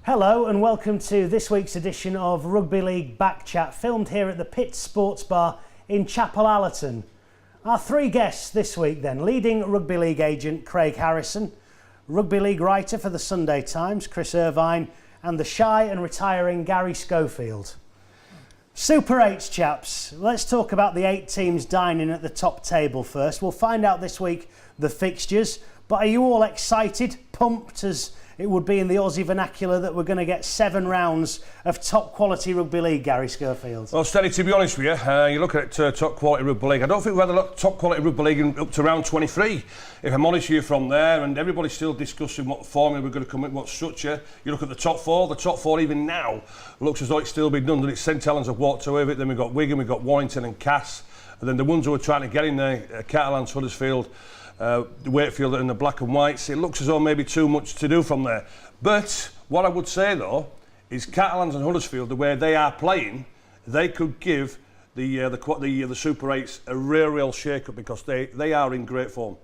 Hello and welcome to this week's edition of Rugby League Back Chat, filmed here at the Pitt Sports Bar in Chapel Allerton. Our three guests this week then: leading Rugby League agent Craig Harrison, Rugby League writer for the Sunday Times Chris Irvine, and the shy and retiring Garry Schofield. Super 8s, chaps. Let's talk about the 8 teams dining at the top table first. We'll find out this week the fixtures, but are you all excited, pumped as it would be in the Aussie vernacular, that we're going to get 7 rounds of top quality rugby league, Garry Schofield? Well, Steady, to be honest with you, you look at top quality rugby league. I don't think we've had a lot of top quality rugby league up to round 23. If I'm honest with you, from there, and everybody's still discussing what formula we're going to come with, what structure. You look at the top four even now looks as though it's still been done. That it's St Helens have walked away with it. Then we've got Wigan, we've got Warrington and Cass, and then the ones who are trying to get in there, Catalans, Huddersfield, Wakefield and the black and whites. It looks as though maybe too much to do from there. But what I would say though is Catalans and Huddersfield, the way they are playing, they could give the Super 8s a real shake-up, because they are in great form.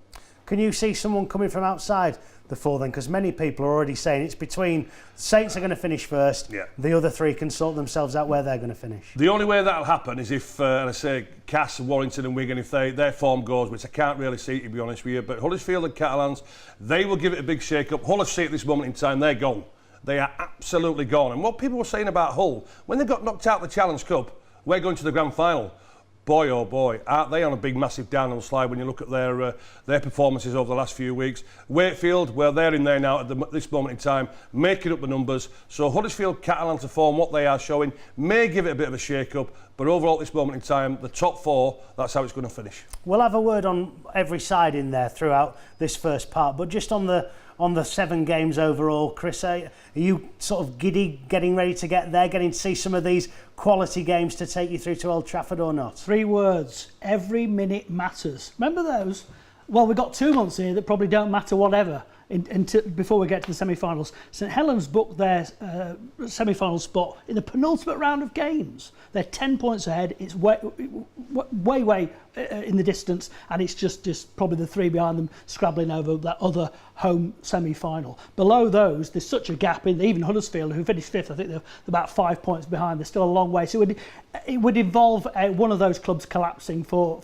Can you see someone coming from outside the 4 then? Because many people are already saying it's between Saints are going to finish first, the other 3 can sort themselves out where they're going to finish. The only way that'll happen is if, and I say Cass, Warrington and Wigan, if their form goes, which I can't really see, to be honest with you, but Huddersfield and Catalans, they will give it a big shake-up. Hull FC at this moment in time, they're gone. They are absolutely gone. And what people were saying about Hull, when they got knocked out of the Challenge Cup, we're going to the grand final. Boy, oh boy, aren't they on a big, massive downhill slide when you look at their performances over the last few weeks. Wakefield, well, they're in there now at this moment in time, making up the numbers. So Huddersfield, Catalan to form what they are showing may give it a bit of a shake-up, but overall at this moment in time, the top 4, that's how it's going to finish. We'll have a word on every side in there throughout this first part, but just on the 7 games overall, Chris, are you sort of giddy, getting ready to get there, getting to see some of these quality games to take you through to Old Trafford or not? 3 words: every minute matters. Remember those? Well, we've got 2 months here that probably don't matter whatever before we get to the semi-finals. St Helens booked their semi-final spot in the penultimate round of games. They're 10 points ahead. It's way in the distance, and it's just probably the 3 behind them scrabbling over that other home semi-final. Below those, there's such a gap in even Huddersfield, who finished 5th. I think they're about 5 points behind. They're still a long way. So it would involve one of those clubs collapsing for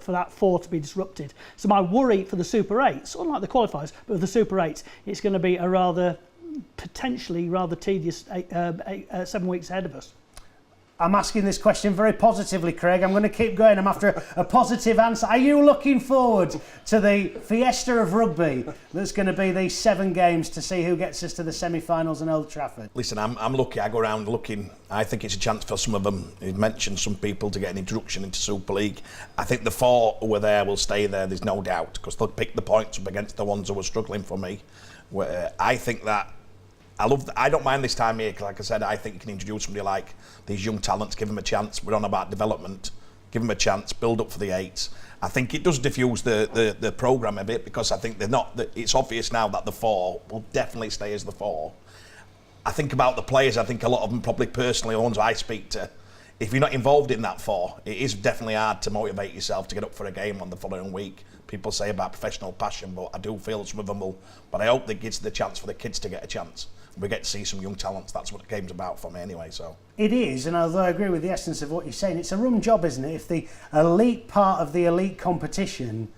that 4 to be disrupted. So my worry for the Super 8s, unlike the qualifiers, but with the Super 8s, it's going to be a potentially rather tedious 7 weeks ahead of us. I'm asking this question very positively, Craig. I'm going to keep going. I'm after a positive answer. Are you looking forward to the fiesta of rugby that's going to be these 7 games to see who gets us to the semi-finals in Old Trafford? Listen, I'm lucky. I go around looking. I think it's a chance for some of them. You mentioned some people to get an introduction into Super League. I think the 4 who are there will stay there, there's no doubt, because they'll pick the points up against the ones who are struggling for me. I think that I don't mind this time here, because like I said, I think you can introduce somebody like these young talents, give them a chance. We're on about development, give them a chance, build up for the 8s. I think it does diffuse the programme a bit, because I think it's obvious now that the 4 will definitely stay as the 4. I think about the players, I think a lot of them probably personally, the ones I speak to, if you're not involved in that 4, it is definitely hard to motivate yourself to get up for a game on the following week. People say about professional passion, but I do feel some of them will. But I hope that gives the chance for the kids to get a chance. We get to see some young talents. That's what the game's about for me anyway. So it is, and although I agree with the essence of what you're saying, it's a rum job, isn't it? If the elite part of the elite competition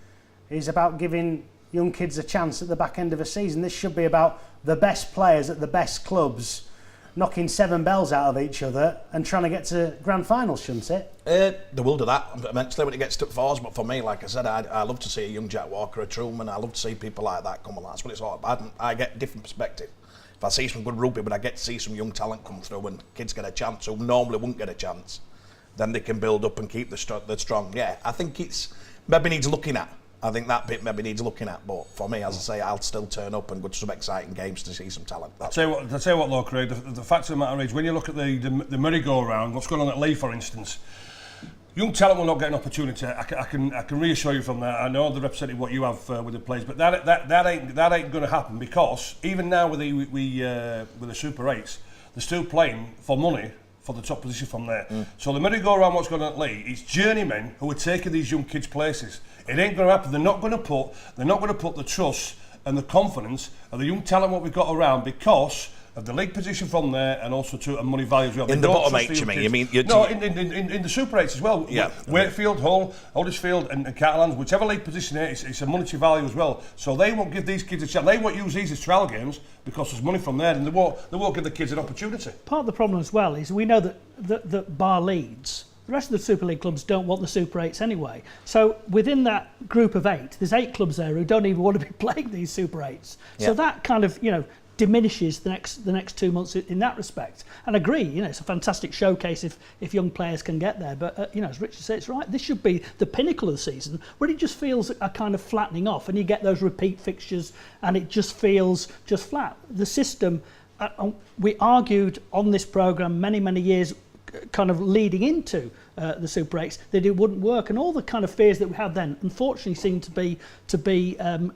is about giving young kids a chance at the back end of a season, this should be about the best players at the best clubs knocking 7 bells out of each other and trying to get to grand finals, shouldn't it? They will do that eventually when it gets to 4s, but for me, like I said, I love to see a young Jack Walker, a Truman. I love to see people like that come along. That's what it's all about. I get a different perspective. If I see some good rugby, but I get to see some young talent come through and kids get a chance who normally wouldn't get a chance, then they can build up and keep the strong. Yeah, I think it's maybe needs looking at. I think that bit maybe needs looking at, but for me, as I say, I'll still turn up and go to some exciting games to see some talent. I'll tell you what though, Craig, the fact of the matter is, when you look at the merry-go-round, what's going on at Leeds, for instance, young talent will not get an opportunity. I can reassure you from that. I know they're representing what you have with the players, but that ain't going to happen, because even now with the Super 8s, they're still playing for money for the top position from there. So the merry-go-round, what's going on at Leeds, it's journeymen who are taking these young kids places. It ain't going to happen. They're not going to put the trust and the confidence of the young talent what we've got around, because of the league position from there, and also to a money value as well. In the bottom 8, you mean? No, in the Super 8s as well. Yeah. Wakefield, Hull, Huddersfield and Catalans, whichever league position it's a monetary value as well. So they won't give these kids a chance. They won't use these as trial games because there's money from there, and they won't give the kids an opportunity. Part of the problem as well is we know that bar Leeds, the rest of the Super League clubs don't want the Super 8s anyway. So within that group of 8, there's 8 clubs there who don't even want to be playing these Super 8s. Yeah. So that kind of, diminishes the next 2 months in that respect. And I agree, it's a fantastic showcase if young players can get there. But, as Richard said, it's right. This should be the pinnacle of the season, where it just feels a kind of flattening off, and you get those repeat fixtures, and it just feels just flat. The system, we argued on this programme many years kind of leading into the Super 8s that it wouldn't work, and all the kind of fears that we had then unfortunately seem to be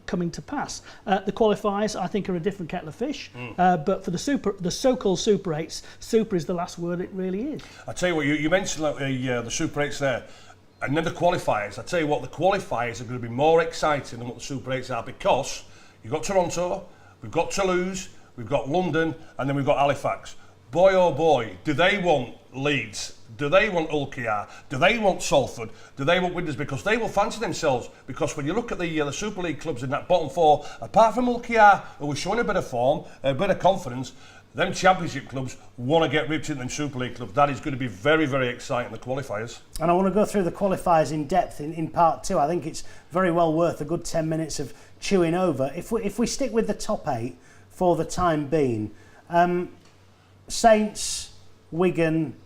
coming to pass. The qualifiers, I think, are a different kettle of fish, but for the so-called Super 8s, super is the last word it really is. I tell you what, you mentioned the Super 8s there, and then the qualifiers. I tell you what, the qualifiers are going to be more exciting than what the Super 8s are, because you've got Toronto, we've got Toulouse, we've got London, and then we've got Halifax. Boy, oh boy, do they want Leeds? Do they want Ulster? Do they want Salford? Do they want Winders? Because they will fancy themselves. Because when you look at the Super League clubs in that bottom 4, apart from Ulster, who are showing a bit of form, a bit of confidence, them Championship clubs want to get ripped into them Super League clubs. That is going to be very, very exciting, the qualifiers. And I want to go through the qualifiers in depth in part 2. I think it's very well worth a good 10 minutes of chewing over. If we stick with the top 8 for the time being, Saints, Wigan,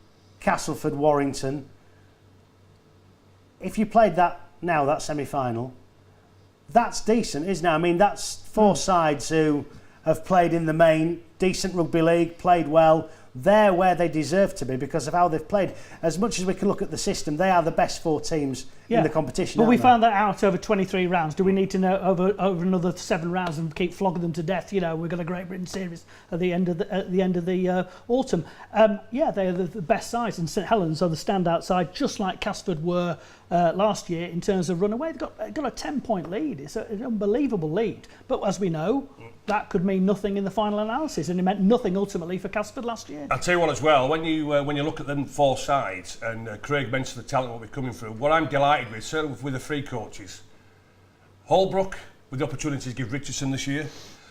Castleford, Warrington. If you played that semi-final, that's decent, isn't it? I mean, that's 4 sides who have played in the main, decent rugby league, played well. They're where they deserve to be because of how they've played. As much as we can look at the system, they are the best 4 teams in the competition. But we found that out over 23 rounds. Do we need to know over another 7 rounds and keep flogging them to death? We've got a Great Britain series at the end of the autumn. They are the best sides, and St Helens are the standout side, just like Castleford were last year in terms of runaway. They've got a 10-point lead. It's an unbelievable lead. But as we know, that could mean nothing in the final analysis, and it meant nothing ultimately for Castleford last year. I'll tell you what as well, when you look at them 4 sides, and Craig mentioned the talent what we're coming through, what I'm delighted with, certainly with the 3 coaches, Holbrook with the opportunity to give Richardson this year,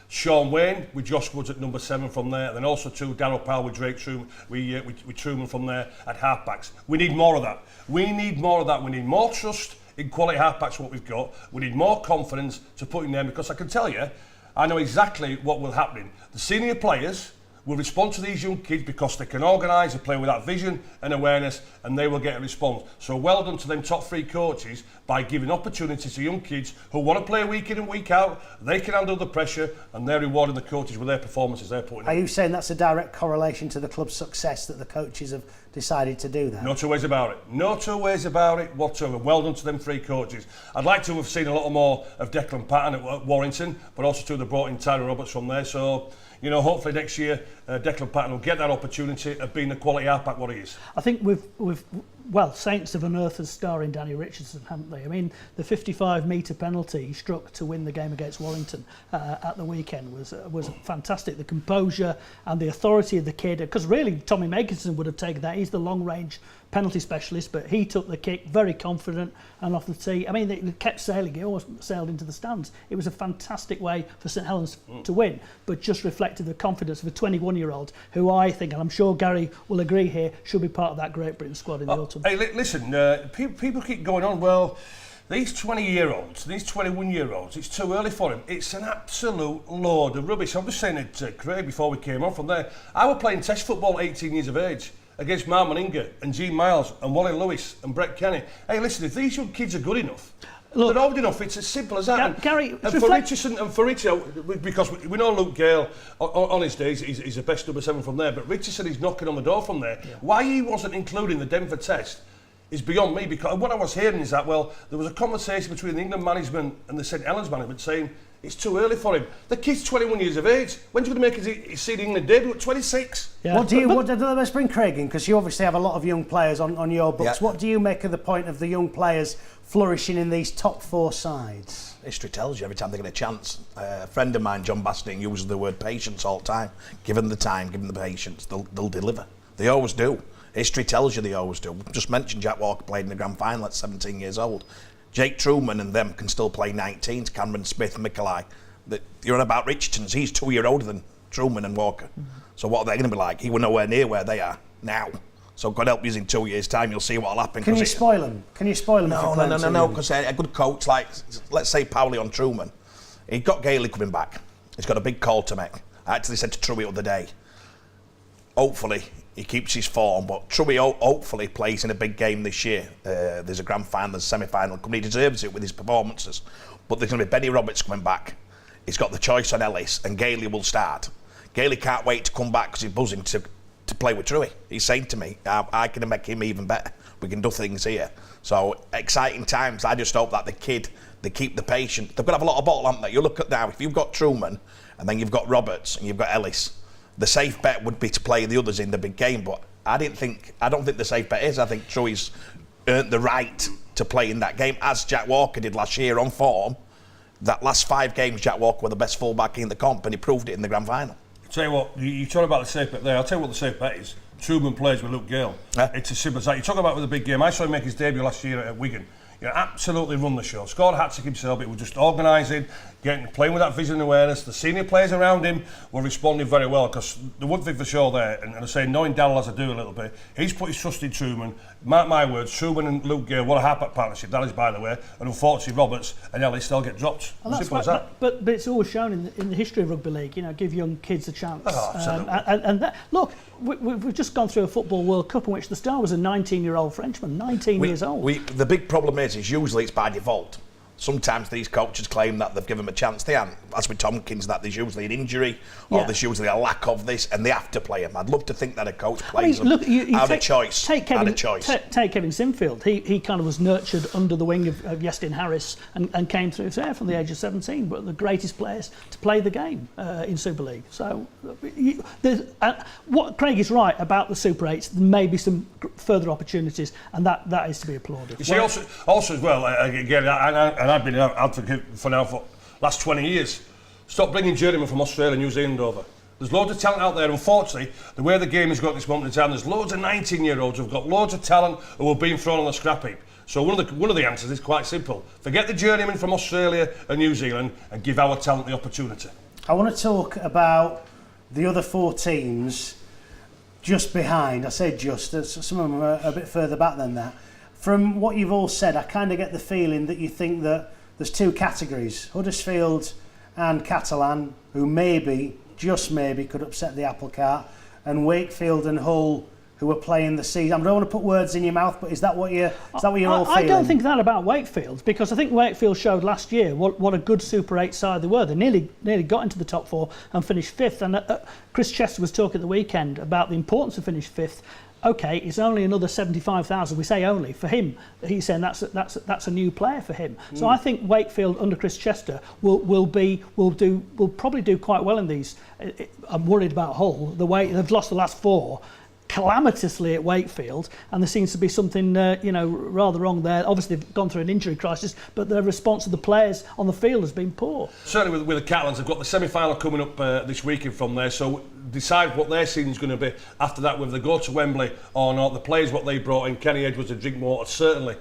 Sean Wayne with Josh Woods at number 7 from there, and then also too Darryl Powell with Drake Truman, with Truman from there at halfbacks. We need more of that. We need more trust in quality halfbacks, what we've got. We need more confidence to put in there, because I can tell you, I know exactly what will happen. The senior players will respond to these young kids because they can organise and play with that vision and awareness, and they will get a response. So well done to them top 3 coaches by giving opportunities to young kids who want to play week in and week out. They can handle the pressure, and they're rewarding the coaches with their performances they're putting in. Are you saying that's a direct correlation to the club's success, that the coaches have decided to do that? No 2 ways about it. No 2 ways about it whatsoever. Well done to them 3 coaches. I'd like to have seen a lot more of Declan Patton at Warrington, but also too they brought in Tyler Roberts from there. So, hopefully next year Declan Patton will get that opportunity of being the quality halfback what he is. I think Saints have unearthed a star in Danny Richardson, haven't they? I mean, the 55-metre penalty he struck to win the game against Warrington at the weekend was fantastic. The composure and the authority of the kid, because really Tommy Makinson would have taken that. He's the long-range penalty specialist, but he took the kick very confident and off the tee. I mean, they kept sailing. He almost sailed into the stands. It was a fantastic way for St Helens to win, but just reflected the confidence of a 21-year-old who I think, and I'm sure Gary will agree here, should be part of that Great Britain squad in the autumn. Hey, listen, people keep going on, well, these 20-year-olds, these 21-year-olds, it's too early for him. It's an absolute load of rubbish. I'm just saying it to Craig before we came on from there. I was playing test football at 18 years of age against Mark Meninga and Gene Miles and Wally Lewis and Brett Kenny. Hey, listen, if these young kids are good enough, they're old enough, it's as simple as that. Gary, and for Richardson, because we know Luke Gale, on his days, he's the best number 7 from there, but Richardson is knocking on the door from there. Yeah. Why he wasn't including the Denver test is beyond me, because what I was hearing is that, well, there was a conversation between the England management and the St Helens management saying It's too early for him. The kid's 21 years of age. When's he going to make his seed England debut? At 26. Yeah. Let's bring Craig in, because you obviously have a lot of young players on your books. Yeah. What do you make of the point of the young players flourishing in these top 4 sides? History tells you every time they get a chance. A friend of mine, John Basting, uses the word patience all the time. Give them the time, give them the patience, they'll deliver. They always do. History tells you they always do. Just mentioned Jack Walker played in the grand final at 17 years old. Jake Truman and them can still play 19s, Cameron Smith, Mikolai. You're on about Richardson's, he's 2 years older than Truman and Walker. So what are they going to be like? He was nowhere near where they are now. So God help you, in 2 years' time, you'll see what'll happen. Can you spoil him? Can you spoil him? No, because a good coach like, let's say, Paulie Truman, he's got Gailey coming back. He's got a big call to make. I actually said to Truey the other day, hopefully he keeps his form, but Truey hopefully plays in a big game this year. There's a grand final, there's a semi-final coming. He deserves it with his performances. But there's going to be Benny Roberts coming back. He's got the choice on Ellis, and Gailey will start. Gailey can't wait to come back because he's buzzing to play with Truey. He's saying to me, I can make him even better. We can do things here. So exciting times. I just hope that the kid, they keep the patience. They've got to have a lot of ball, haven't they? You look at now, if you've got Truman and then you've got Roberts and you've got Ellis, the safe bet would be to play the others in the big game. But I don't think the safe bet is. I think Truey's earned the right to play in that game, as Jack Walker did last year on form. That last 5 games, Jack Walker were the best fullback in the comp, and he proved it in the grand final. Tell you what, you talk about the safe bet there. I'll tell you what the safe bet is. Truman plays with Luke Gale. It's as simple as that. You talk about with a big game. I saw him make his debut last year at Wigan. Absolutely run the show. Scored a hat-trick himself. It was just organising, playing with that vision and awareness. The senior players around him were responding very well, because the one thing for sure there, and I say knowing Darrell as I do a little bit, he's put his trust in Truman. Mark my words, Truman and Luke Gale, what a half-back partnership that is, by the way. And unfortunately, Roberts and Ellis still get dropped. Simple as that. But it's always shown in the history of rugby league. Give young kids a chance. Oh, absolutely. And that, look, we've just gone through a Football World Cup in which the star was a 19-year-old Frenchman, 19 years old. The big problem is usually it's by default. Sometimes these coaches claim that they've given them a chance. They haven't. As with Tompkins, that there's usually an injury or there's usually a lack of this, and they have to play him. I'd love to think that a coach plays them out of choice. Take Kevin Sinfield. He kind of was nurtured under the wing of Yestin Harris and came through there from the age of 17, but the greatest players to play the game in Super League. So what Craig is right about the Super 8s, there may be some further opportunities, and that is to be applauded. You see, also as well, again, and I've been an advocate for now for last 20 years. Stop bringing journeymen from Australia and New Zealand over. There's loads of talent out there. Unfortunately, the way the game has got this moment in time, there's loads of 19-year-olds who've got loads of talent who are being thrown on the scrap heap. So one of the answers is quite simple. Forget the journeymen from Australia and New Zealand and give our talent the opportunity. I want to talk about the other 4 teams just behind. I say just, some of them are a bit further back than that. From what you've all said, I kind of get the feeling that you think that there's 2 categories, Huddersfield and Catalan, who maybe, just maybe, could upset the apple cart, and Wakefield and Hull, who are playing the season. I don't want to put words in your mouth, but is that what you're all feeling? I don't think that about Wakefield, because I think Wakefield showed last year what a good Super 8 side they were. They nearly got into the top 4 and finished 5th. And Chris Chester was talking at the weekend about the importance of finishing 5th. Okay, it's only another 75,000. We say only for him. He's saying that's a new player for him. So I think Wakefield under Chris Chester will probably do quite well in these. I'm worried about Hull. The way they've lost the last 4 calamitously at Wakefield, and there seems to be something rather wrong there. Obviously they've gone through an injury crisis, but the response of the players on the field has been poor. Certainly with the Catalans, they've got the semi-final coming up this weekend from there, so decide what their season's going to be after that, whether they go to Wembley or not. The players, what they brought in, Kenny Edwards and Drinkwater certainly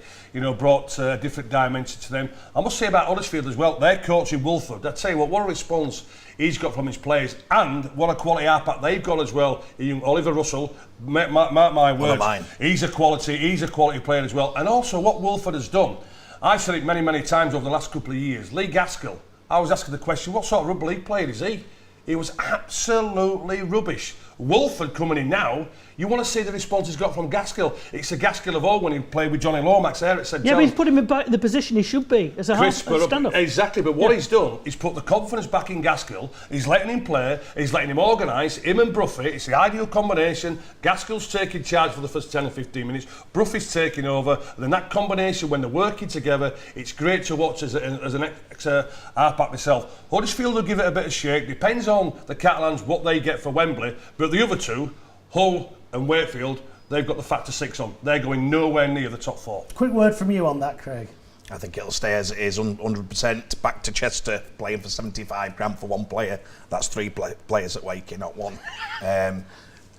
brought a different dimension to them. I must say about Huddersfield as well, their coach in Wolford, I tell you what a response he's got from his players, and what a quality halfback they've got as well. Oliver Russell, mark my words, he's a quality player as well. And also what Wolford has done, I've said it many times over the last couple of years, Lee Gaskell, I was asking the question, what sort of rugby league player is he? He was absolutely rubbish. Wolford coming in now, you want to see the response he's got from Gaskell. It's the Gaskell of old when he played with Johnny Lomax there at St. Yeah, but he's put him in the position he should be as a half stand-up. Exactly, but what he's done is put the confidence back in Gaskell. He's letting him play, he's letting him organise, him and Bruffy. It's the ideal combination. Gaskell's taking charge for the first 10 or 15 minutes, Bruffy's taking over, and then that combination, when they're working together, it's great to watch as an half-back myself. Huddersfield will give it a bit of shake, depends on the Catalans, what they get for Wembley, but the other two, Hull and Wakefield, they've got the factor 6 on. They're going nowhere near the top 4. Quick word from you on that, Craig. I think it'll stay as it is, 100%. Back to Chester, playing for 75 grand for one player. That's 3 players at Wakey, not 1.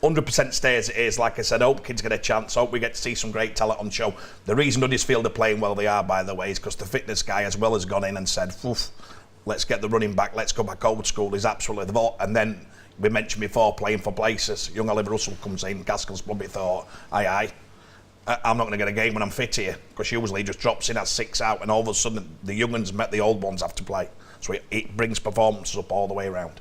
100% stay as it is. Like I said, I hope kids get a chance. I hope we get to see some great talent on show. The reason Huddersfield are playing well they are, by the way, is because the fitness guy as well has gone in and said, let's get the running back, let's go back old school. He's absolutely the vault. And then we mentioned before, playing for places. Young Oliver Russell comes in. Gaskell's probably thought, aye, I'm not going to get a game when I'm fit here, because usually he just drops in, has 6 out, and all of a sudden the young ones met the old ones have to play. So it brings performances up all the way around.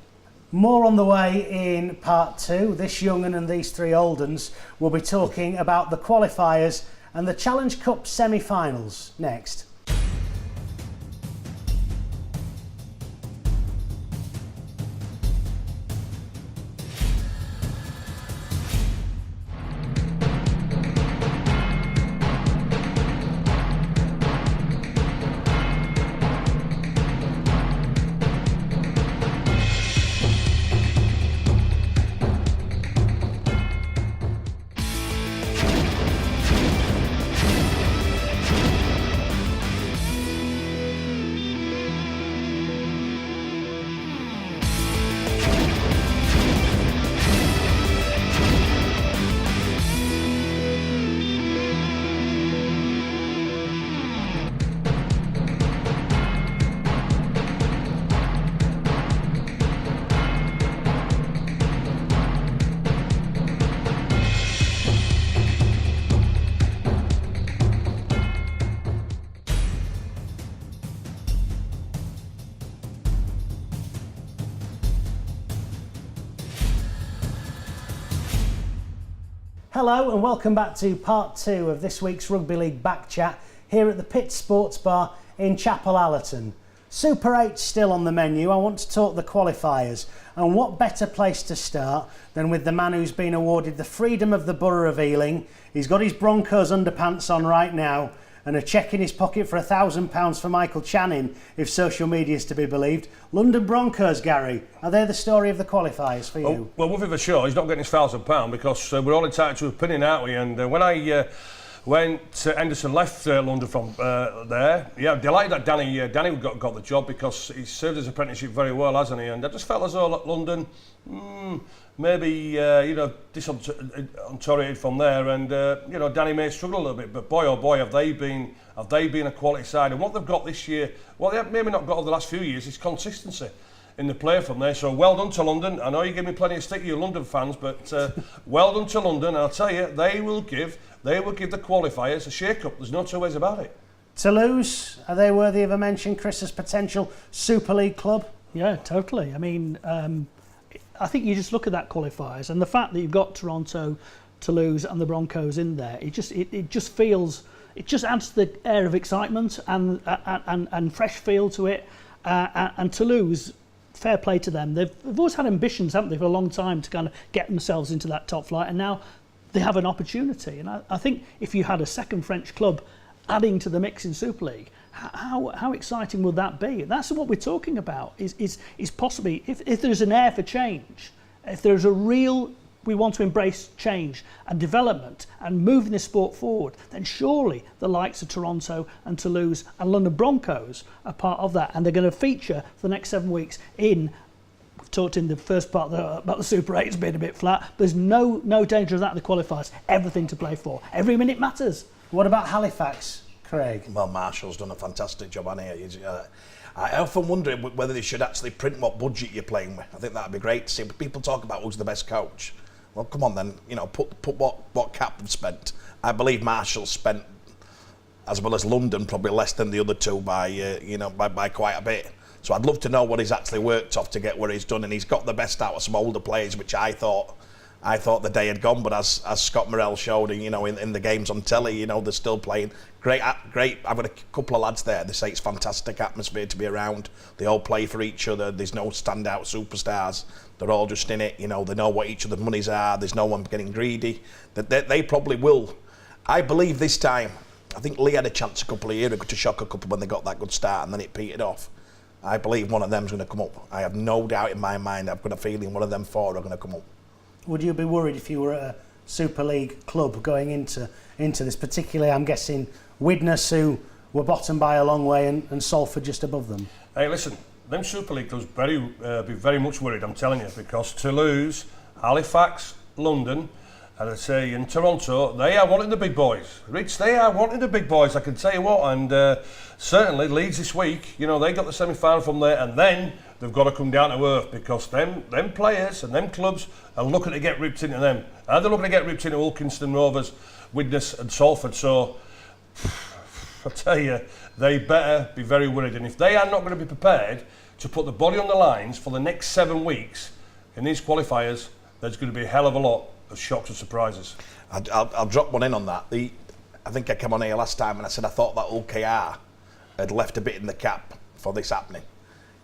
More on the way in part 2. This young un and these 3 old uns will be talking about the qualifiers and the Challenge Cup semi-finals next. Hello and welcome back to part 2 of this week's Rugby League Back Chat here at the Pit Sports Bar in Chapel Allerton. Super 8 still on the menu. I want to talk the qualifiers, and what better place to start than with the man who's been awarded the freedom of the Borough of Ealing. He's got his Broncos underpants on right now and a cheque in his pocket for £1,000 for Michael Channing, if social media is to be believed. London Broncos, Gary, are they the story of the qualifiers for you? Well, one thing for sure, he's not getting his £1,000 because we're all entitled to a opinion, aren't we? And when I Henderson left London from there, yeah, I'm delighted that Danny got the job, because he's served his apprenticeship very well, hasn't he? And I just felt as though London, maybe disorientated from there, and Danny may struggle a little bit, but boy oh boy have they been a quality side. And what they've got this year, well, they have maybe not got over the last few years, is consistency in the play from there. So well done to London. I know you give me plenty of stick, you London fans, but well done to London. And I'll tell you, they will give the qualifiers a shake-up. There's no two ways about it. Toulouse, are they worthy of a mention, Chris, as potential Super League club? Yeah, totally. I mean, I think you just look at that qualifiers, and the fact that you've got Toronto, Toulouse and the Broncos in there, it just feels, it just adds the air of excitement and fresh feel to it. And Toulouse, fair play to them. They've always had ambitions, haven't they, for a long time, to kind of get themselves into that top flight, and now they have an opportunity. And I think if you had a second French club adding to the mix in Super League, how exciting would that be? That's what we're talking about, is possibly, if there's an air for change, if there's a real, we want to embrace change and development and moving this sport forward, then surely the likes of Toronto and Toulouse and London Broncos are part of that, and they're going to feature for the next 7 weeks in, we've talked in the first part about the Super 8's being a bit flat. There's no danger of that in the qualifiers. Everything to play for. Every minute matters. What about Halifax, Craig? Well, Marshall's done a fantastic job on here. I often wonder whether they should actually print what budget you're playing with. I think that'd be great to see. But people talk about who's the best coach. Well, come on then. Put what cap they've spent. I believe Marshall spent, as well as London, probably less than the other two by quite a bit. So I'd love to know what he's actually worked off to get where he's done, and he's got the best out of some older players, which I thought I thought the day had gone, but as Scott Morrell showed, you know, in the games on telly, you know, they're still playing. Great. I've got a couple of lads there. They say it's fantastic atmosphere to be around. They all play for each other. There's no standout superstars. They're all just in it. You know, they know what each other's monies are. There's no one getting greedy. They probably will. I believe this time. I think Lee had a chance a couple of years ago to shock a couple when they got that good start, and then it petered off. I believe one of them's going to come up. I have no doubt in my mind. I've got a feeling one of them four are going to come up. Would you be worried if you were at a Super League club going into this? Particularly, I'm guessing Widnes, who were bottom by a long way, and Salford just above them. Hey, listen, them Super League clubs be very much worried. I'm telling you, because Toulouse, Halifax, London, and I say in Toronto, they are wanting the big boys. Rich, they are wanting the big boys. I can tell you what, and certainly Leeds this week. You know, they got the semi-final from there, and then they've got to come down to earth because them players and them clubs are looking to get ripped into them. And they're looking to get ripped into Ulkinston Rovers, Widnes and Salford. So, I tell you, they better be very worried. And if they are not going to be prepared to put the body on the lines for the next 7 weeks in these qualifiers, there's going to be a hell of a lot of shocks and surprises. I'll drop one in on that. I think I came on here last time and I said I thought that OKR had left a bit in the cap for this happening.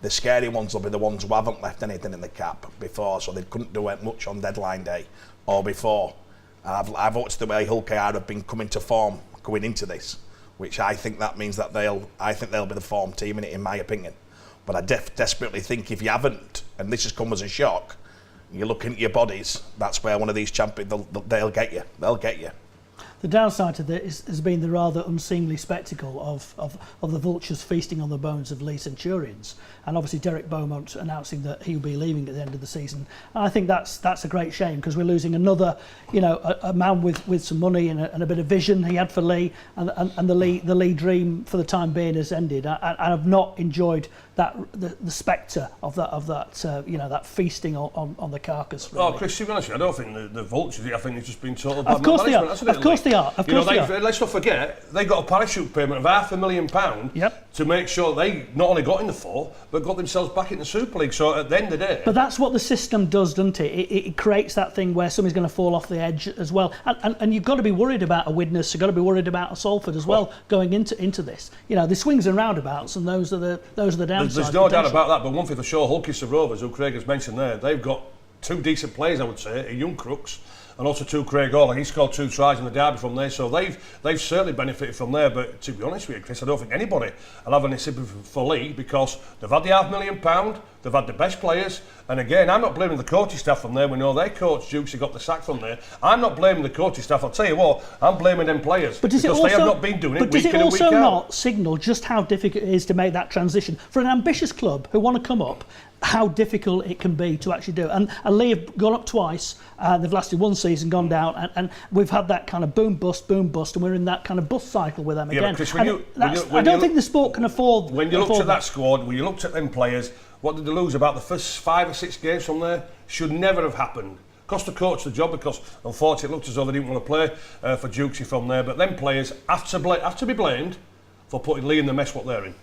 The scary ones will be the ones who haven't left anything in the cap before, so they couldn't do it much on deadline day or before. I've watched the way Hull KR have been coming to form going into this, which I think that means that they'll be the form team in it, in my opinion. But I desperately think if you haven't, and this has come as a shock, you look into your bodies, that's where one of these champions, they'll get you. They'll get you. The downside to this has been the rather unseemly spectacle of the vultures feasting on the bones of Leeds Centurions, and obviously Derek Beaumont announcing that he'll be leaving at the end of the season. And I think that's a great shame because we're losing another, you know, a man with some money and a bit of vision he had for Lee, and the Lee dream for the time being has ended. And I've not enjoyed that the spectre of that you know, that feasting on the carcass. Really. Oh, Chris, to be honest, I don't think the vultures. I think it's just been total bad Of course management. they are. Of course they are. Of course they are. Let's not forget they got a parachute payment of £500,000 Yep. to make sure they not only got in the four but got themselves back in the Super League. So at the end of the day, but that's what the system does, doesn't it? It creates that thing where somebody's going to fall off the edge as well, and you've got to be worried about a Widnes. You've got to be worried about a Salford as well going into this. You know, the swings and roundabouts, and those are the downsides. There's no doubt about that. But one thing for sure, Ulkinston Rovers, who Craig has mentioned there, they've got two decent players, I would say, a young crooks, and also two Craig Hall. He scored 2 tries in the derby from there, so they've certainly benefited from there. But to be honest with you, Chris, I don't think anybody will have any sympathy for Lee because they've had the £500,000, they've had the best players, and again, I'm not blaming the coaching staff from there. We know their coach Dukesy got the sack from there. I'm not blaming the coaching staff. I'll tell you what, I'm blaming them players because they have not been doing it week in and week out. But does it also not signal just how difficult it is to make that transition for an ambitious club who want to come up? How difficult it can be to actually do. And Lee have gone up twice, they've lasted one season, gone down, and we've had that kind of boom bust, and we're in that kind of bust cycle with them again. Chris, I don't think the sport can afford. When you looked at that squad, when you looked at them players, what did they lose? About the first 5 or 6 games from there should never have happened. Cost the coach the job because unfortunately it looked as though they didn't want to play for Dukesy from there. But them players have to be blamed for putting Lee in the mess what they're in.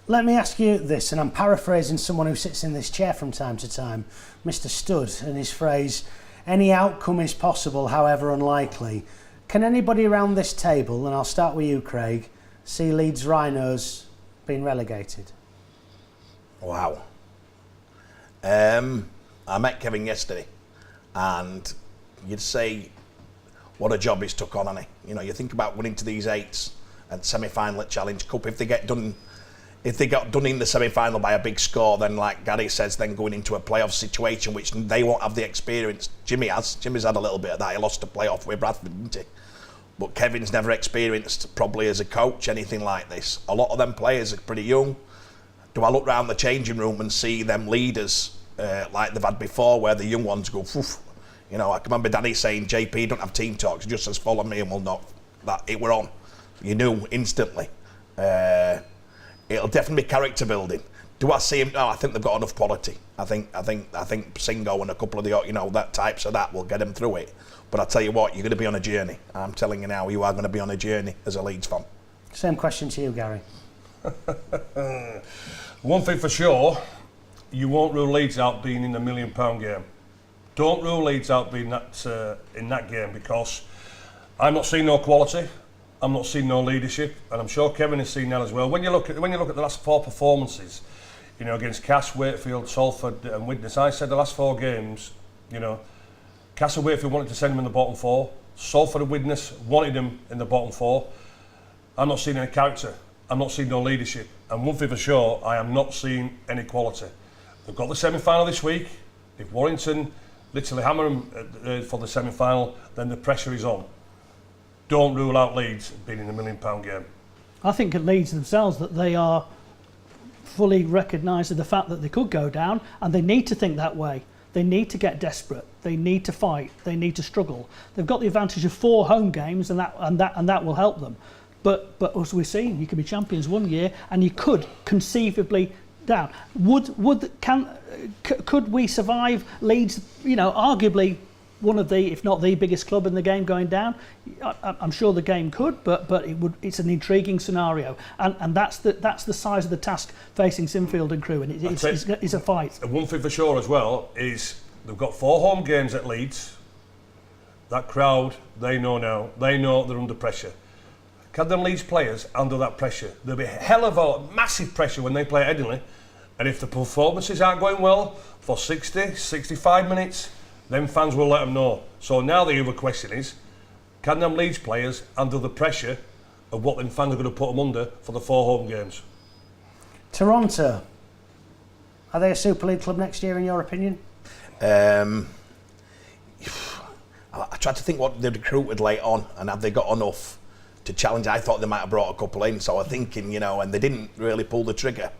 Let me ask you this, and I'm paraphrasing someone who sits in this chair from time to time, Mr. Studd, and his phrase, any outcome is possible, however unlikely. Can anybody around this table, and I'll start with you, Craig, see Leeds Rhinos being relegated? Wow. I met Kevin yesterday, and you'd say, what a job he's took on, hasn't he? You know, you think about winning to these 8s and semi-final at Challenge Cup, if they got done in the semi-final by a big score, then like Garry says, then going into a playoff situation, which they won't have the experience. Jimmy's had a little bit of that. He lost a playoff with Bradford, didn't he? But Kevin's never experienced, probably as a coach, anything like this. A lot of them players are pretty young. Do I look round the changing room and see them leaders like they've had before, where the young ones go, Poof. You know, I can remember Danny saying, JP, don't have team talks, just says follow me and we'll not. That it were on. You knew instantly. It'll definitely be character building. Do I see him? No, I think they've got enough quality. I think Singo and a couple of the that types of that will get them through it. But I tell you what, you're going to be on a journey. I'm telling you now, you are going to be on a journey as a Leeds fan. Same question to you, Garry. One thing for sure, you won't rule Leeds out being in the £1 million game. Don't rule Leeds out being that in that game, because I'm not seeing no quality. I'm not seeing no leadership, and I'm sure Kevin has seen that as well. When you look at the last 4 performances, you know, against Cass, Wakefield, Salford, and Widnes, I said the last 4 games, you know, Cass and Wakefield wanted to send him in the bottom 4. Salford and Widnes wanted him in the bottom 4. I'm not seeing any character. I'm not seeing no leadership. And one thing for sure, I am not seeing any quality. They've got the semi-final this week. If Warrington literally hammer them for the semi-final, then the pressure is on. Don't rule out Leeds being in the £1 million game. I think at Leeds themselves that they are fully recognising the fact that they could go down, and they need to think that way. They need to get desperate. They need to fight. They need to struggle. They've got the advantage of 4 home games, and that will help them. But as we're seeing, you can be champions one year, and you could conceivably down. Could we survive Leeds? You know, arguably one of the, if not the biggest club in the game going down. I'm sure the game could, but it's an intriguing scenario, and that's the size of the task facing Sinfield and crew, and it's a fight. And one thing for sure as well is they've got 4 home games at Leeds. That crowd, they know now. They know they're under pressure. Can them Leeds players handle that pressure? There'll be a hell of a massive pressure when they play at Headingley, and if the performances aren't going well for 60, 65 minutes, then fans will let them know. So now the other question is, can them Leeds players handle the pressure of what them fans are going to put them under for the 4 home games? Toronto, are they a Super League club next year in your opinion? I tried to think what they recruited late on, and have they got enough to challenge. I thought they might have brought a couple in, so I'm thinking, you know, and they didn't really pull the trigger.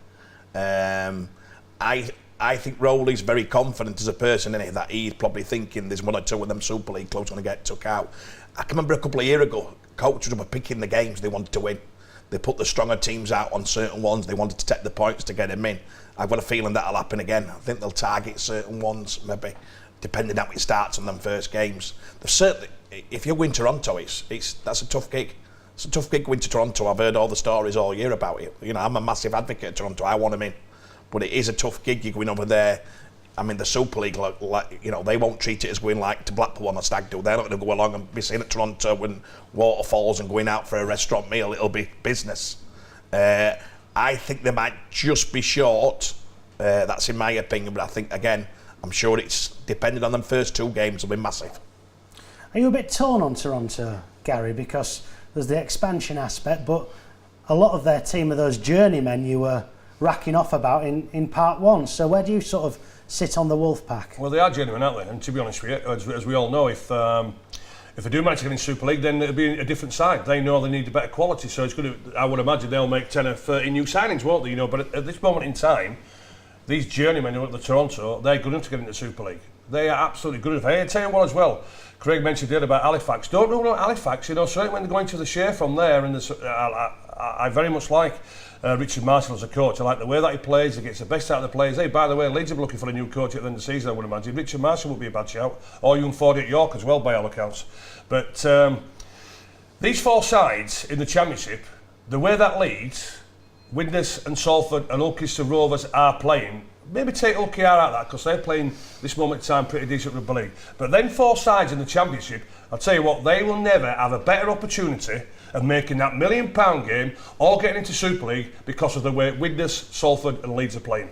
I think Rowley's very confident as a person in it, that he's probably thinking there's 1 or 2 of them Super League clubs going to get took out. I can remember a couple of years ago, coaches were picking the games they wanted to win. They put the stronger teams out on certain ones. They wanted to take the points to get them in. I've got a feeling that'll happen again. I think they'll target certain ones, maybe, depending on how it starts on them first games. They've certainly, if you win Toronto, that's a tough gig. It's a tough gig going to Toronto. I've heard all the stories all year about it. You know, I'm a massive advocate of Toronto. I want them in. But it is a tough gig. You're going over there. I mean, the Super League, like, you know, they won't treat it as going like to Blackpool on a stag do. They're not going to go along and be seen at Toronto when waterfalls and going out for a restaurant meal. It'll be business. I think they might just be short. That's in my opinion. But I think, again, I'm sure it's depending on them first 2 games will be massive. Are you a bit torn on Toronto, Gary? Because there's the expansion aspect, but a lot of their team are those journeymen you were racking off about in part 1. So where do you sort of sit on the Wolfpack? Well, they are genuine, aren't they? And to be honest with you, as we all know, if they do manage to get in Super League, then it'll be a different side. They know they need a better quality, so it's going to. I would imagine they'll make 10 or 30 new signings, won't they? You know, but at this moment in time, these journeymen who are at the Toronto, they're good enough to get into Super League. They are absolutely good enough. Hey, I tell you what as well. Craig mentioned earlier about Halifax. Don't rule out Halifax. You know, certainly when they're going to the share from there, and I very much like Richard Marshall as a coach. I like the way that he plays. He gets the best out of the players. Hey, by the way, Leeds are looking for a new coach at the end of the season, I would imagine. Richard Marshall would be a bad shout. Or young Ford at York as well, by all accounts. But these 4 sides in the Championship, the way that Leeds, Widnes and Salford and Ulster Rovers are playing, maybe take Ulster out of that, because they're playing this moment in time pretty decent rugby league. But then 4 sides in the Championship, I'll tell you what, they will never have a better opportunity of making that £1 million game or getting into Super League because of the way Widnes, Salford and Leeds are playing.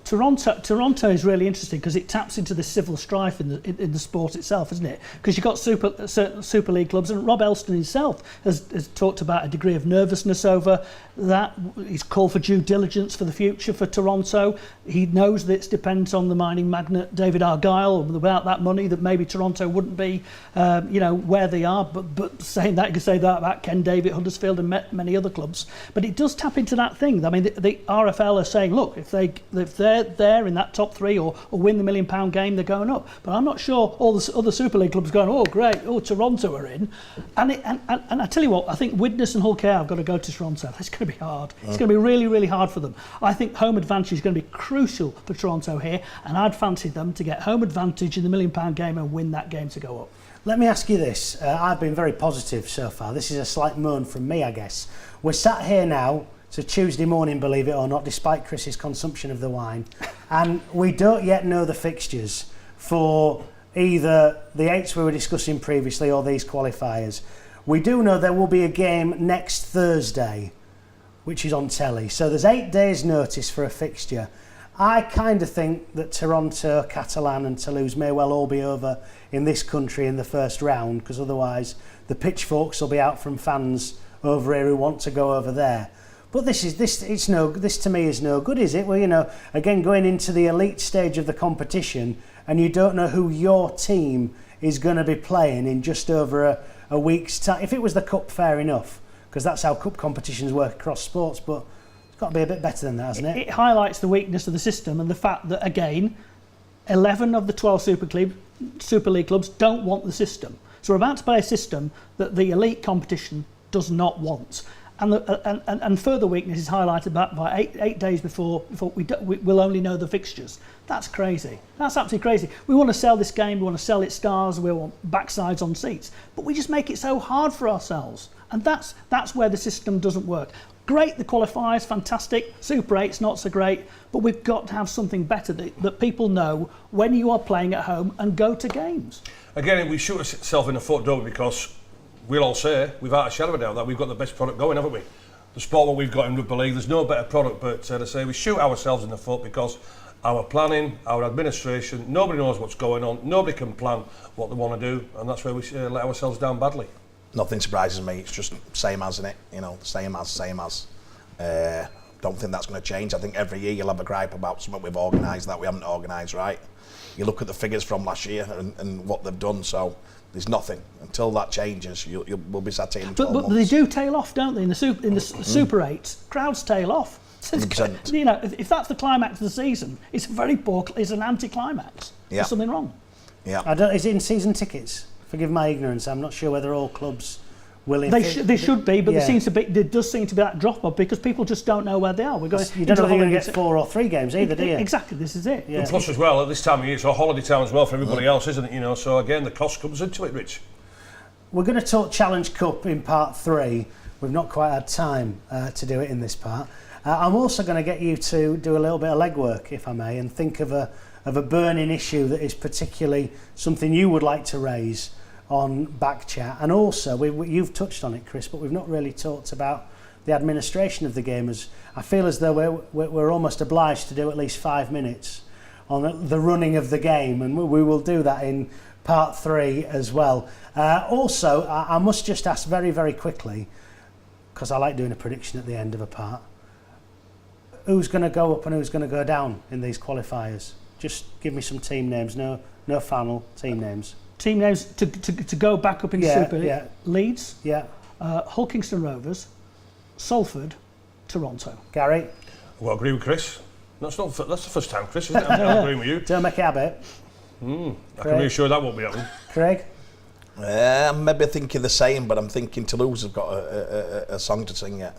Toronto is really interesting because it taps into the civil strife in the sport itself, isn't it? Because you've got certain Super League clubs, and Rob Elston himself has talked about a degree of nervousness over that. He's called for due diligence for the future for Toronto. He knows that it's dependent on the mining magnate David Argyle. Without that money, that maybe Toronto wouldn't be, where they are. But saying that, you can say that about Ken Davitt, Huddersfield, and many other clubs. But it does tap into that thing. I mean, the RFL are saying, look, if they're there in that top 3 or win the £1 million game, they're going up. But I'm not sure all the other Super League clubs going, oh great, oh Toronto are in. And I tell you what, I think Widnes and Hull KR have got to go to Toronto. It's going to be hard. It's going to be really, really hard for them. I think home advantage is going to be crucial for Toronto here, and I'd fancy them to get home advantage in the £1 million game and win that game to go up. Let me ask you this. I've been very positive so far. This is a slight moan from me, I guess. We're sat here now. It's a Tuesday morning, believe it or not, despite Chris's consumption of the wine. And we don't yet know the fixtures for either the 8s we were discussing previously or these qualifiers. We do know there will be a game next Thursday, which is on telly. So there's 8 days' notice for a fixture. I kind of think that Toronto, Catalan and Toulouse may well all be over in this country in the first round, because otherwise the pitchforks will be out from fans over here who want to go over there. But this to me is no good, is it? Well, you know, again, going into the elite stage of the competition and you don't know who your team is going to be playing in just over a week's time. If it was the cup, fair enough, because that's how cup competitions work across sports, but it's got to be a bit better than that, hasn't it? It highlights the weakness of the system and the fact that, again, 11 of the 12 Super League clubs don't want the system. So we're about to play a system that the elite competition does not want. And further weakness is highlighted by 8 days before we'll only know the fixtures. That's crazy. That's absolutely crazy. We want to sell this game, we want to sell its stars, we want backsides on seats, but we just make it so hard for ourselves. And that's where the system doesn't work. Great, the qualifiers, fantastic. Super 8's not so great, but we've got to have something better that people know when you are playing at home and go to games. Again, we shoot ourselves in the foot, don't we? Because we'll all say, without a shadow of a doubt, that we've got the best product going, haven't we? The sport what we've got in rugby league, there's no better product, but to say we shoot ourselves in the foot because our planning, our administration, nobody knows what's going on, nobody can plan what they want to do, and that's where we let ourselves down badly. Nothing surprises me, it's just same as, isn't it? You know, same as. Don't think that's going to change. I think every year you'll have a gripe about something we've organised that we haven't organised right. You look at the figures from last year and what they've done, so there's nothing. Until that changes, we'll be sat here in 12 months. But they do tail off, don't they? In the Super 8s, crowds tail off. 100%. You know, if that's the climax of the season, it's it's an anti-climax. Yeah. There's something wrong. Yeah. Is it in season tickets? Forgive my ignorance. I'm not sure whether all clubs will. They should be, but yeah. there does seem to be that drop off because people just don't know where they are. You don't know if you're going to get 4 or 3 games either, do you? Exactly, this is it. Yeah. Plus as well, at this time of year, it's a holiday time as well for everybody else, isn't it? You know, so again, the cost comes into it, Rich. We're going to talk Challenge Cup in part 3. We've not quite had time to do it in this part. I'm also going to get you to do a little bit of legwork, if I may, and think of a burning issue that is particularly something you would like to raise on Backchat. And also, you've touched on it, Chris, but we've not really talked about the administration of the game. As I feel as though we're almost obliged to do at least 5 minutes on the running of the game, and we will do that in part 3 as well. Also, I must just ask very, very quickly, because I like doing a prediction at the end of a part, who's going to go up and who's going to go down in these qualifiers? Just give me some team names. No final team names. Team names to go back up in Super League. Yeah. Leeds, Yeah. Hull Kingston Rovers, Salford, Toronto. Gary? Well, I agree with Chris. That's the first time, Chris, isn't it? I'm agreeing with you. Don't make a habit. I can reassure that won't be happening. Craig? I'm maybe thinking the same, but I'm thinking Toulouse have got a song to sing yet.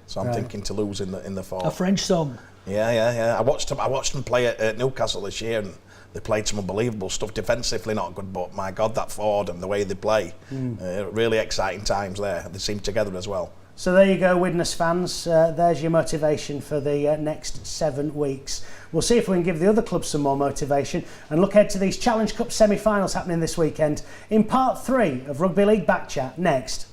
So I'm thinking Toulouse in the 4. A French song. Yeah. I watched them play at Newcastle this year, and they played some unbelievable stuff. Defensively not good, but my God, that forward and the way they play, really exciting times there. They seem together as well. So there you go, Widnes fans. There's your motivation for the next 7 weeks. We'll see if we can give the other clubs some more motivation and look ahead to these Challenge Cup semi-finals happening this weekend in part 3 of Rugby League Backchat next.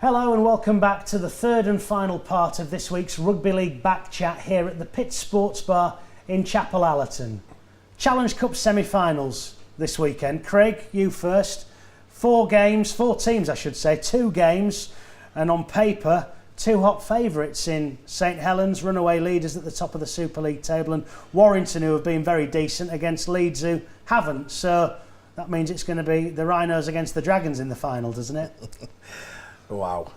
Hello and welcome back to the third and final part of this week's Rugby League back chat here at the Pit Sports Bar in Chapel Allerton. Challenge Cup semi-finals this weekend. Craig, you first. 4 teams I should say, 2 games, and on paper 2 hot favourites in St Helens, runaway leaders at the top of the Super League table, and Warrington, who have been very decent, against Leeds, who haven't. So that means it's going to be the Rhinos against the Dragons in the final, doesn't it? Wow.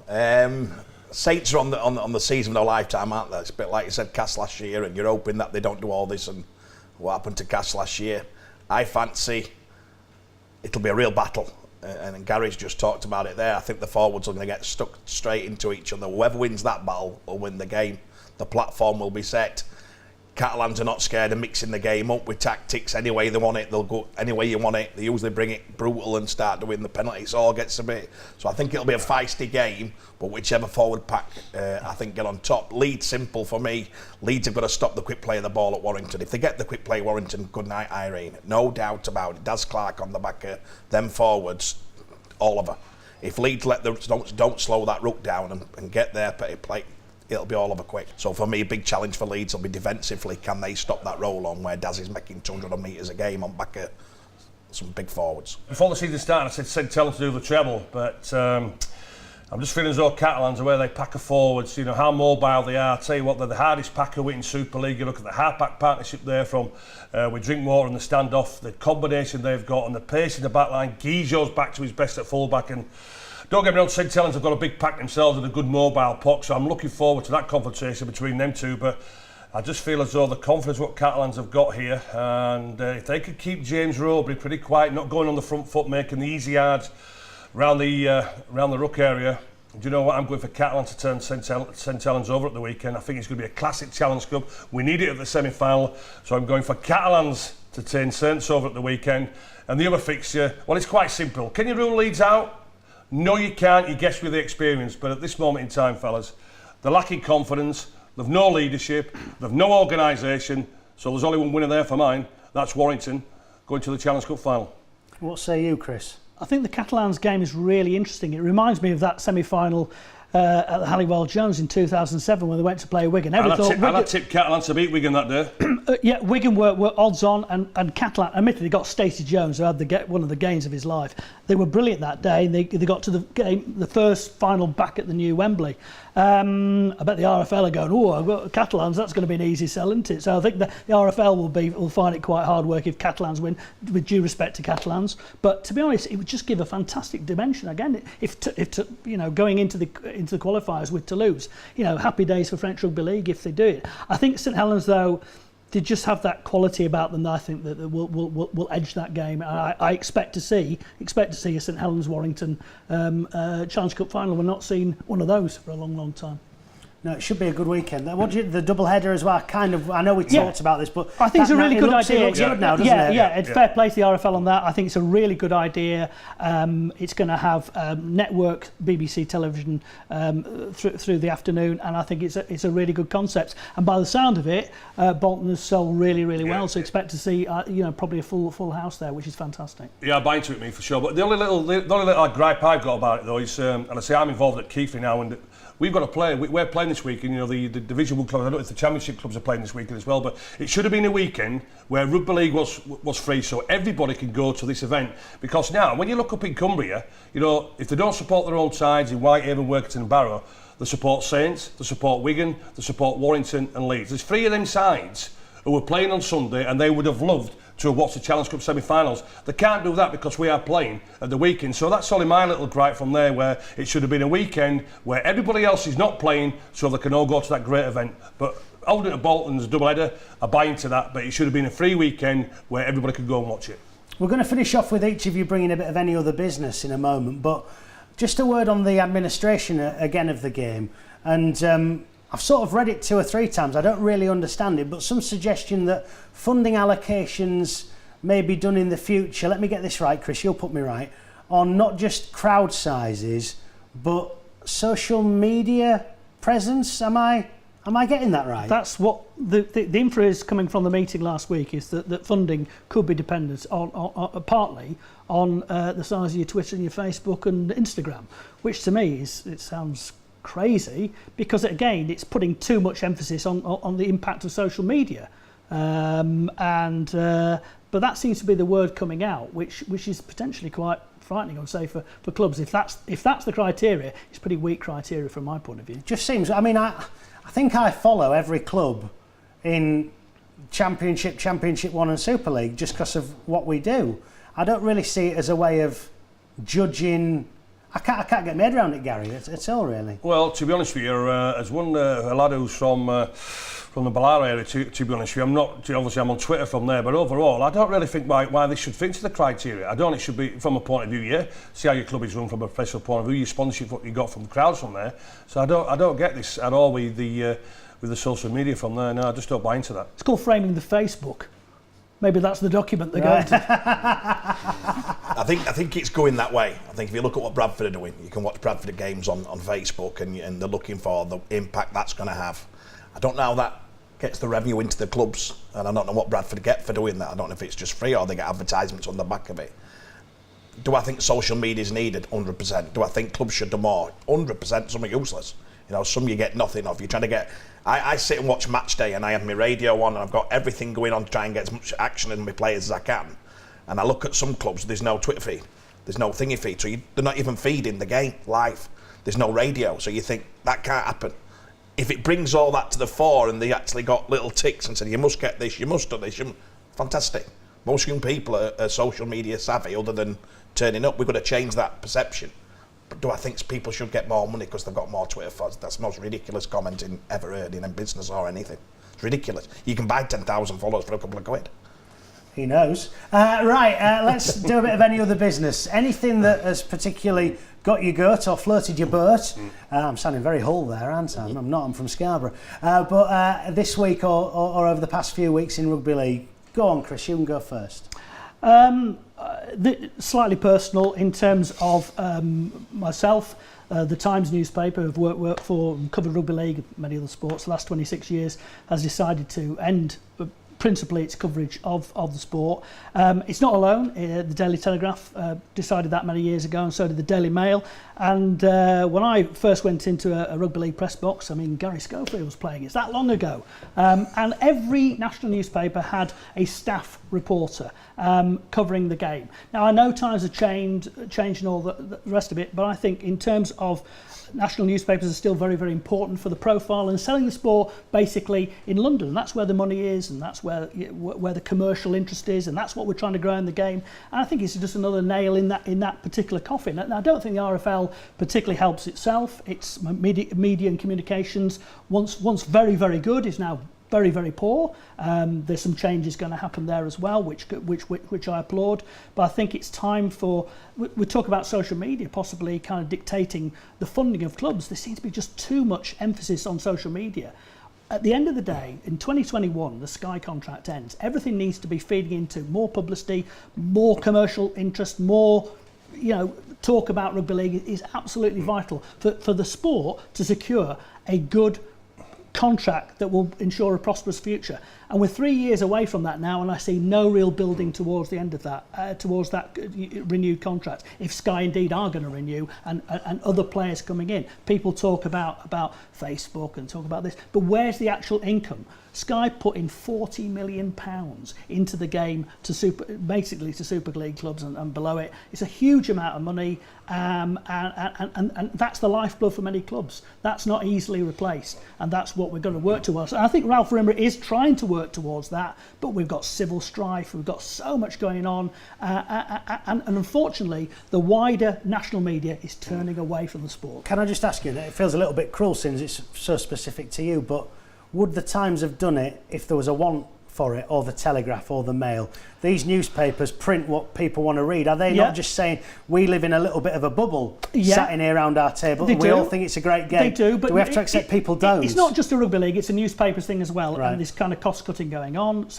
Saints are on the season of their lifetime, aren't they? It's a bit like you said, Cass last year, and you're hoping that they don't do all this and what happened to Cass last year. I fancy it'll be a real battle, and Gary's just talked about it there. I think the forwards are going to get stuck straight into each other. Whoever wins that battle will win the game. The platform will be set. Catalans are not scared of mixing the game up with tactics any way they want it. They'll go any way you want it. They usually bring it brutal and start doing the penalties. All gets a bit. So I think it'll be a feisty game, but whichever forward pack I think get on top. Leeds, simple for me. Leeds have got to stop the quick play of the ball at Warrington. If they get the quick play Warrington, good night Irene. No doubt about it. Daz Clark on the back of them forwards, Oliver. If Leeds don't slow that rook down and get their play, it'll be all over quick. So for me, a big challenge for Leeds will be defensively. Can they stop that roll on where Daz is making 200 metres a game on back of some big forwards? Before the season started, I said tell them to do the treble, but I'm just feeling as though Catalans are where they pack of forwards, you know, how mobile they are. I'll tell you what, they're the hardest pack of in Super League. You look at the half-back partnership there from with Drinkwater and the standoff, the combination they've got and the pace in the back line. Guizot's back to his best at full-back, and don't get me wrong, St Helens have got a big pack themselves and a good mobile puck, so I'm looking forward to that confrontation between them two. But I just feel as though the confidence what Catalans have got here, and if they could keep James Roby pretty quiet, not going on the front foot, making the easy yards round the ruck area. Do you know what? I'm going for Catalans to turn St Helens over at the weekend. I think it's going to be a classic Challenge Cup. We need it at the semi-final, so I'm going for Catalans to turn Saints over at the weekend. And the other fixture, well, it's quite simple. Can you rule Leeds out? No, you can't. You guess with the experience. But at this moment in time, fellas, they're lacking confidence. They've no leadership. They've no organisation. So there's only one winner there for mine. That's Warrington going to the Challenge Cup final. What say you, Chris? I think the Catalans game is really interesting. It reminds me of that semi-final at the Halliwell Jones in 2007 when they went to play Wigan. I tipped Catalans to beat Wigan that day. Yeah, Wigan were odds on, and Catalan, admittedly, got Stacey Jones, who had one of the gains of his life. They were brilliant that day. They got to the game, the first final back at the new Wembley. I bet the RFL are going, oh, I've got Catalans, that's going to be an easy sell, isn't it? So I think the RFL will find it quite hard work if Catalans win, with due respect to Catalans. But to be honest, it would just give a fantastic dimension. Again, if you know, going into the qualifiers with Toulouse, you know, happy days for French Rugby League if they do it. I think St Helens, though, they just have that quality about them that I think that will edge that game. I expect to see a St Helens Warrington Challenge Cup final. We've not seen one of those for a long time. No, it should be a good weekend. What do you, the double header as well? I know we talked about this, but I think it's a really good idea. It looks good now, doesn't it? Yeah, it's fair play to the RFL on that. I think it's a really good idea. It's going to have network BBC television through the afternoon, and I think it's a really good concept. And by the sound of it, Bolton has sold really well. So expect to see probably a full house there, which is fantastic. Yeah, I buy into it, me, for sure. But the only little gripe I've got about it though is, and I say I'm involved at Keighley now, and we've got to play. We're playing this weekend. You know, the Division 1 clubs. I don't know if the Championship clubs are playing this weekend as well. But it should have been a weekend where Rugby League was free, so everybody can go to this event. Because now, when you look up in Cumbria, you know, if they don't support their own sides in Whitehaven, Workington, and Barrow, they support Saints, they support Wigan, they support Warrington and Leeds. There's 3 of them sides who were playing on Sunday, and they would have loved to have watched the Challenge Cup semi-finals. They can't do that because we are playing at the weekend. So that's only my little gripe from there, where it should have been a weekend where everybody else is not playing, so they can all go to that great event. But holding it at Bolton's double-header, I buy into that, but it should have been a free weekend where everybody could go and watch it. We're going to finish off with each of you bringing a bit of any other business in a moment, but just a word on the administration again of the game. And I've sort of read it 2 or 3 times. I don't really understand it, but some suggestion that funding allocations may be done in the future. Let me get this right, Chris, you'll put me right, on not just crowd sizes, but social media presence. Am I Am I getting that right? That's what the info is coming from the meeting last week, is that funding could be dependent on partly on the size of your Twitter and your Facebook and Instagram, which to me it sounds crazy, because again it's putting too much emphasis on the impact of social media, but that seems to be the word coming out, which is potentially quite frightening, I would say, for clubs. If that's the criteria, it's pretty weak criteria from my point of view. Just seems. I mean, I think I follow every club in Championship 1 and Super League just because of what we do. I don't really see it as a way of judging. I can't get my head around it, Gary. It's all really. Well, to be honest with you, as one a lad who's from the Ballar area, to be honest with you, obviously I'm on Twitter from there, but overall, I don't really think why this should fit into the criteria. I don't. It should be from a point of view, yeah. See how your club is run from a professional point of view. Your sponsorship, what you got from the crowds from there. So I don't get this at all with the social media from there. No, I just don't buy into that. It's called framing the Facebook. Maybe that's the document they're going to. I think it's going that way. I think if you look at what Bradford are doing, you can watch Bradford games on Facebook, and they're looking for the impact that's going to have. I don't know how that gets the revenue into the clubs, and I don't know what Bradford get for doing that. I don't know if it's just free or they get advertisements on the back of it. Do I think social media is needed? 100%. Do I think clubs should do more? 100%. Some are useless. You know, some you get nothing of. You're trying to get. I sit and watch match day, and I have my radio on, and I've got everything going on to try and get as much action in my players as I can. And I look at some clubs, there's no Twitter feed, there's no thingy feed, so they're not even feeding the game live. There's no radio, so you think that can't happen. If it brings all that to the fore, and they actually got little ticks and said, you must get this, you must do this, fantastic. Most young people are social media savvy, other than turning up. We've got to change that perception. But do I think people should get more money because they've got more Twitter followers? That's the most ridiculous comment in ever heard in business or anything. It's ridiculous. You can buy 10,000 followers for a couple of quid. He knows. Let's do a bit of any other business. Anything that has particularly got your gut or flirted your boat? I'm sounding very Hull there, aren't I? I'm not. I'm from Scarborough. But this week or over the past few weeks in Rugby League, go on, Chris. You can go first. Slightly personal in terms of myself. The Times newspaper, who've worked for and covered rugby league and many other sports the last 26 years, has decided to end principally its coverage of the sport. It's not alone. The Daily Telegraph decided that many years ago, and so did the Daily Mail. And when I first went into a rugby league press box, I mean, Garry Schofield was playing. It's that long ago. And every national newspaper had a staff reporter covering the game. Now, I know times have changed and all the rest of it, but I think in terms of national newspapers are still very, very important for the profile and selling the sport basically in London. And that's where the money is, and that's where the commercial interest is, and that's what we're trying to grow in the game. And I think it's just another nail in that particular coffin. And I don't think the RFL particularly helps itself. Its media and communications, once very, very good, is now very, very poor. There's some changes going to happen there as well, which I applaud. But I think it's time for, we talk about social media possibly kind of dictating the funding of clubs. There seems to be just too much emphasis on social media. At the end of the day, in 2021, the Sky contract ends. Everything needs to be feeding into more publicity, more commercial interest, more, talk about rugby league is absolutely vital for the sport to secure a good contract that will ensure a prosperous future. And we're 3 years away from that now, and I see no real building towards the end of that, towards that renewed contract. If Sky indeed are going to renew, and other players coming in, people talk about Facebook and talk about this, but where's the actual income? Sky put in £40 million into the game to Super League clubs and below it. It's a huge amount of money, and that's the lifeblood for many clubs. That's not easily replaced, and that's what we're going to work towards. And I think Ralph Rimmer is trying to work towards that, but we've got civil strife, we've got so much going on, and unfortunately, the wider national media is turning away from the sport. Can I just ask you, it feels a little bit cruel since it's so specific to you, but would the Times have done it if there was a want for it, or the Telegraph or the Mail. These newspapers print what people want to read. Are they not just saying we live in a little bit of a bubble, sat in here around our table, and we all think it's a great game? They do, but do we have to accept people don't? It's not just a rugby league; it's a newspapers thing as well, and this kind of cost cutting going on.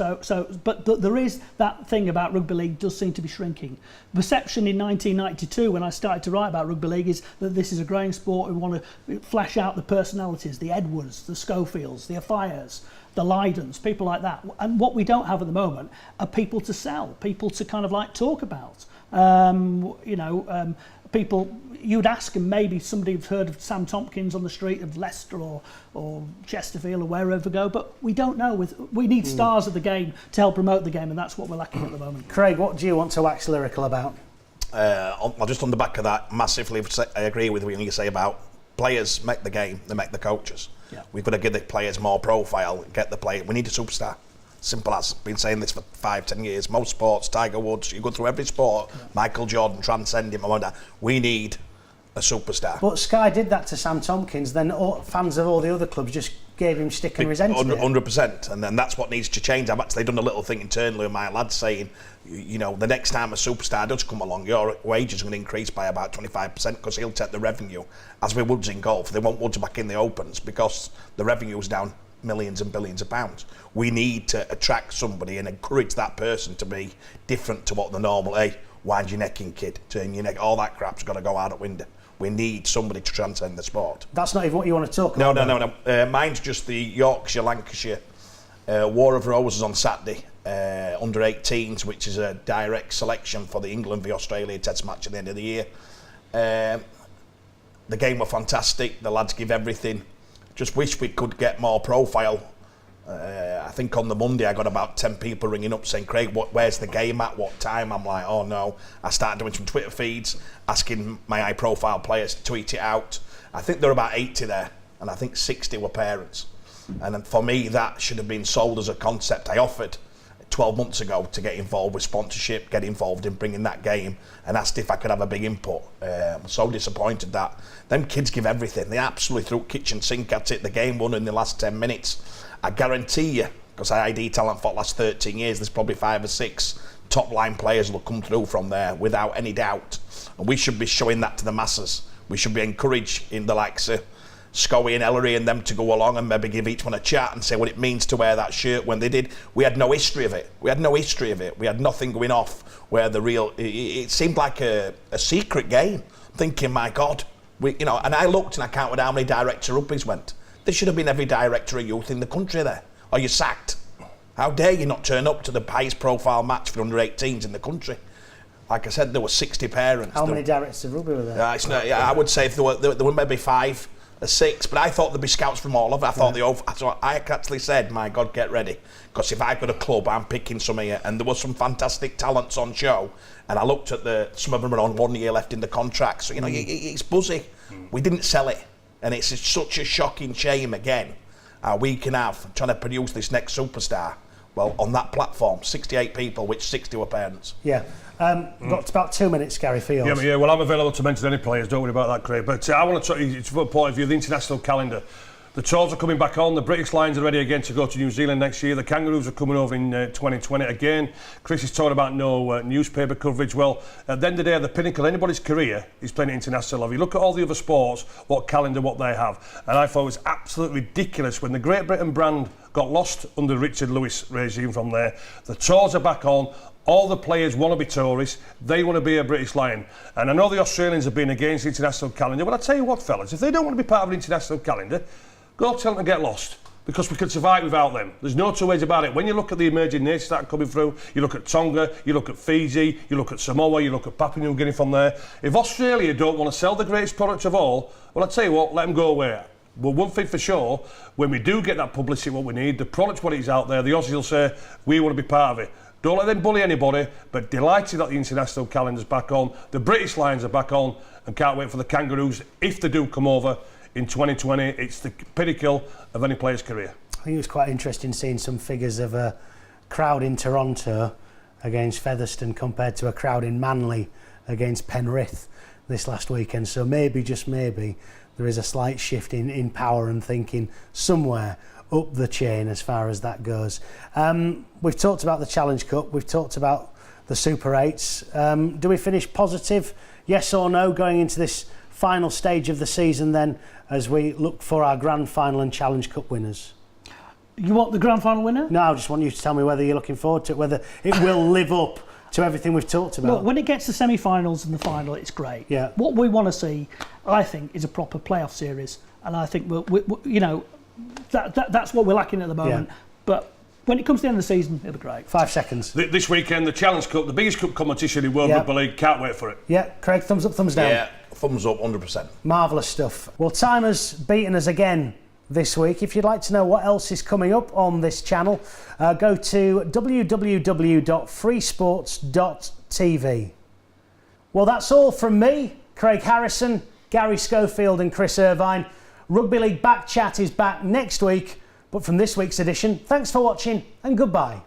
But there is that thing about rugby league does seem to be shrinking. Perception in 1992, when I started to write about rugby league, is that this is a growing sport. We want to flash out the personalities, the Edwards, the Schofields, the Afires, the Lydons, people like that. And what we don't have at the moment are people to sell, people to kind of like talk about. People, you'd ask them, maybe somebody who's heard of Sam Tompkins on the street of Leicester or Chesterfield or wherever go, but we don't know. We need stars of the game to help promote the game, and that's what we're lacking at the moment. Craig, what do you want to wax lyrical about? Just on the back of that, massively, I agree with what you say about players make the game, they make the coaches. Yeah. We've got to give the players more profile, get the player. We need a superstar. Simple as. Been saying this for 5-10 years. Most sports, Tiger Woods, you go through every sport, Michael Jordan, transcend him, we need a superstar. But Sky did that to Sam Tompkins, then fans of all the other clubs just gave him stick and resented it. 100%, and then that's what needs to change. I've actually done a little thing internally with my lads saying, the next time a superstar does come along, your wages are going to increase by about 25% because he'll take the revenue, as with Woods in golf. They want Woods back in the Opens because the revenue is down millions and billions of pounds. We need to attract somebody and encourage that person to be different to what the normal, wind your neck in, kid, turn your neck, all that crap's got to go out the window. We need somebody to transcend the sport. That's not even what you want to talk about. No. Mine's just the Yorkshire-Lancashire War of Roses on Saturday, under 18s, which is a direct selection for the England v Australia Test match at the end of the year. The game were fantastic. The lads give everything. Just wish we could get more profile. I think on the Monday I got about 10 people ringing up saying, Craig, where's the game at, what time? I'm like, oh no. I started doing some Twitter feeds, asking my high profile players to tweet it out. I think there were about 80 there, and I think 60 were parents. And for me, that should have been sold as a concept. I offered 12 months ago to get involved with sponsorship, get involved in bringing that game, and asked if I could have a big input. I'm so disappointed that them kids give everything. They absolutely threw kitchen sink at it. The game won in the last 10 minutes. I guarantee you, because I ID talent for the last 13 years, there's probably 5 or 6 top line players who will come through from there without any doubt. And we should be showing that to the masses. We should be encouraging the likes of Scoey and Ellery and them to go along and maybe give each one a chat and say what it means to wear that shirt. When they did, we had no history of it. We had nothing going off where the real... It seemed like a secret game. I'm thinking, my God. And I looked and I counted how many director rugby's went. There should have been every director of youth in the country there. Or you're sacked. How dare you not turn up to the highest profile match for under 18s in the country? Like I said, there were 60 parents. How many directors of rugby were there? I would say there were maybe 5 or 6, but I thought there'd be scouts from all of it. So I actually said, my God, get ready. Because if I've got a club, I'm picking some here. And there was some fantastic talents on show. And I looked at some of them are on 1 year left in the contract. So, it's buzzy. We didn't sell it. And it's such a shocking shame, again, we can have trying to produce this next superstar. Well, on that platform, 68 people, which 60 were parents. Yeah. Got about 2 minutes, Garry, for yours. Yeah, well, I'm available to mention any players, don't worry about that, Craig. But I want to talk you from a point of view of the international calendar. The tours are coming back on. The British Lions are ready again to go to New Zealand next year. The Kangaroos are coming over in 2020 again. Chris is talking about no newspaper coverage. Well, at the end of the day, the pinnacle of anybody's career is playing international level. You look at all the other sports, what they have. And I thought it was absolutely ridiculous when the Great Britain brand got lost under Richard Lewis regime from there. The tours are back on. All the players want to be tourists. They want to be a British Lion. And I know the Australians have been against the international calendar. But I tell you what, fellas, if they don't want to be part of the international calendar, go tell them to get lost, because we can survive without them. There's no two ways about it. When you look at the emerging nations that are coming through, you look at Tonga, you look at Fiji, you look at Samoa, you look at Papua New Guinea from there. If Australia don't want to sell the greatest product of all, well, I tell you what, let them go away. But one thing for sure, when we do get that publicity, what we need, the product, what is out there, the Aussies will say, we want to be part of it. Don't let them bully anybody, but delighted that the international calendar's back on. The British Lions are back on, and can't wait for the Kangaroos, if they do come over, in 2020. It's the pinnacle of any player's career. I think it was quite interesting seeing some figures of a crowd in Toronto against Featherstone compared to a crowd in Manly against Penrith this last weekend. So maybe, just maybe, there is a slight shift in power and thinking somewhere up the chain as far as that goes. We've talked about the Challenge Cup, we've talked about the Super 8s. Do we finish positive, yes or no, going into this final stage of the season then, as we look for our Grand Final and Challenge Cup winners? You want the Grand Final winner? No, I just want you to tell me whether you're looking forward to it, whether it will live up to everything we've talked about. Look, when it gets to semi-finals and the final, it's great. Yeah. What we want to see, I think, is a proper playoff series, and I think that's what we're lacking at the moment. Yeah. But when it comes to the end of the season, it'll be great. 5 seconds. This weekend, the Challenge Cup, the biggest cup competition in World Rugby League. Can't wait for it. Yeah, Craig, thumbs up, thumbs down. Yeah, thumbs up, 100%. Marvellous stuff. Well, time has beaten us again this week. If you'd like to know what else is coming up on this channel, go to www.freesports.tv. Well, that's all from me, Craig Harrison, Garry Schofield and Chris Irvine. Rugby League Back Chat is back next week, but from this week's edition, thanks for watching and goodbye.